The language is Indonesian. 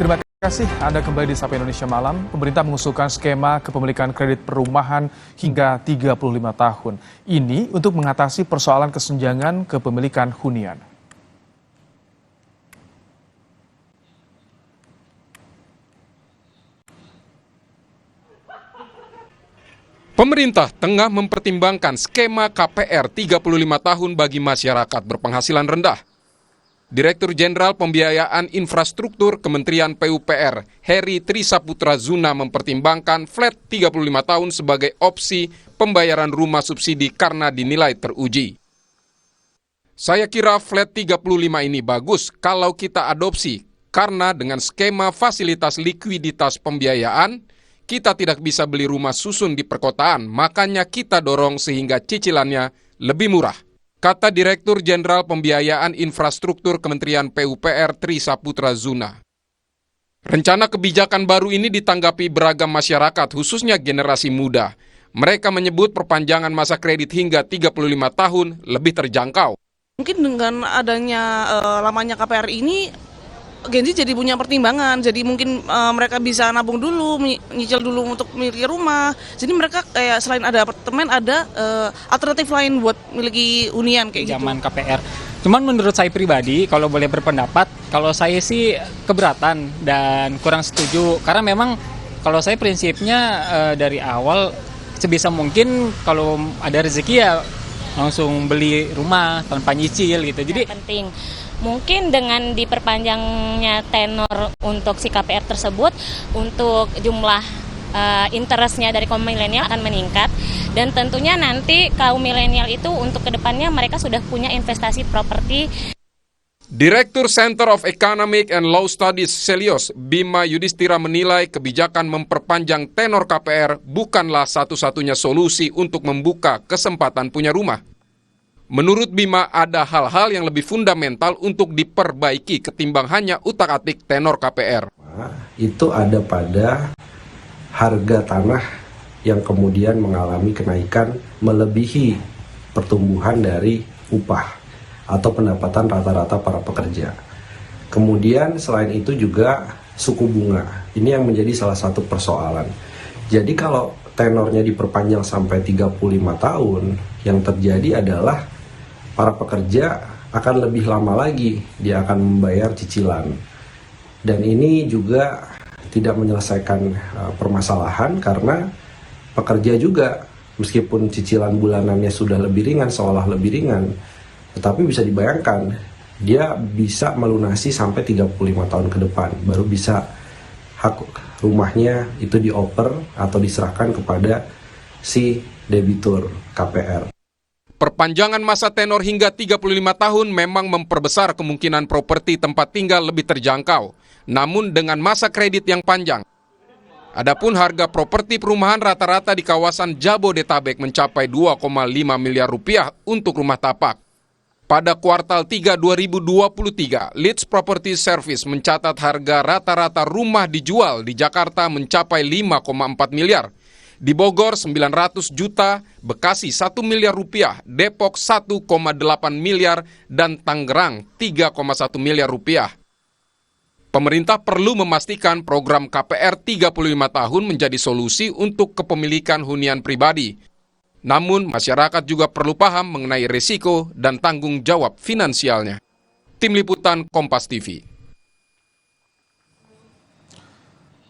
Terima kasih Anda kembali di Sapa Indonesia Malam. Pemerintah mengusulkan skema kepemilikan kredit perumahan hingga 35 tahun. Ini untuk mengatasi persoalan kesenjangan kepemilikan hunian. Pemerintah tengah mempertimbangkan skema KPR 35 tahun bagi masyarakat berpenghasilan rendah. Direktur Jenderal Pembiayaan Infrastruktur Kementerian PUPR, Heri Trisaputra Zuna mempertimbangkan flat 35 tahun sebagai opsi pembayaran rumah subsidi karena dinilai teruji. Saya kira flat 35 ini bagus kalau kita adopsi, karena dengan skema fasilitas likuiditas pembiayaan, kita tidak bisa beli rumah susun di perkotaan, makanya kita dorong sehingga cicilannya lebih murah. Kata Direktur Jenderal Pembiayaan Infrastruktur Kementerian PUPR Trisaputra Zuna. Rencana kebijakan baru ini ditanggapi beragam masyarakat, khususnya generasi muda. Mereka menyebut perpanjangan masa kredit hingga 35 tahun lebih terjangkau. Mungkin dengan adanya lamanya KPR ini, Gen Z jadi punya pertimbangan, jadi mungkin mereka bisa nabung dulu, nyicil dulu untuk miliki rumah. Jadi mereka kayak selain ada apartemen, ada alternatif lain buat miliki hunian kayak zaman gitu. KPR. Cuman menurut saya pribadi, kalau boleh berpendapat, kalau saya sih keberatan dan kurang setuju. Karena memang kalau saya prinsipnya dari awal sebisa mungkin kalau ada rezeki ya langsung beli rumah tanpa nyicil gitu. Jadi penting. Mungkin dengan diperpanjangnya tenor untuk si KPR tersebut, untuk jumlah interestnya dari kaum milenial akan meningkat. Dan tentunya nanti kaum milenial itu untuk kedepannya mereka sudah punya investasi properti. Direktur Center of Economic and Law Studies Celios, Bima Yudhistira menilai kebijakan memperpanjang tenor KPR bukanlah satu-satunya solusi untuk membuka kesempatan punya rumah. Menurut Bima, ada hal-hal yang lebih fundamental untuk diperbaiki ketimbang hanya utak-atik tenor KPR. Itu ada pada harga tanah yang kemudian mengalami kenaikan melebihi pertumbuhan dari upah atau pendapatan rata-rata para pekerja. Kemudian selain itu juga suku bunga. Ini yang menjadi salah satu persoalan. Jadi kalau tenornya diperpanjang sampai 35 tahun, yang terjadi adalah para pekerja akan lebih lama lagi dia akan membayar cicilan. Dan ini juga tidak menyelesaikan permasalahan karena pekerja juga meskipun cicilan bulanannya sudah lebih ringan, seolah lebih ringan, tetapi bisa dibayangkan dia bisa melunasi sampai 35 tahun ke depan baru bisa hak rumahnya itu dioper atau diserahkan kepada si debitur KPR. Perpanjangan masa tenor hingga 35 tahun memang memperbesar kemungkinan properti tempat tinggal lebih terjangkau, namun dengan masa kredit yang panjang. Adapun harga properti perumahan rata-rata di kawasan Jabodetabek mencapai 2,5 miliar rupiah untuk rumah tapak. Pada kuartal 3 2023, Leeds Property Service mencatat harga rata-rata rumah dijual di Jakarta mencapai 5,4 miliar. Di Bogor 900 juta, Bekasi 1 miliar rupiah, Depok 1,8 miliar, dan Tangerang 3,1 miliar rupiah. Pemerintah perlu memastikan program KPR 35 tahun menjadi solusi untuk kepemilikan hunian pribadi. Namun, masyarakat juga perlu paham mengenai risiko dan tanggung jawab finansialnya. Tim Liputan Kompas TV.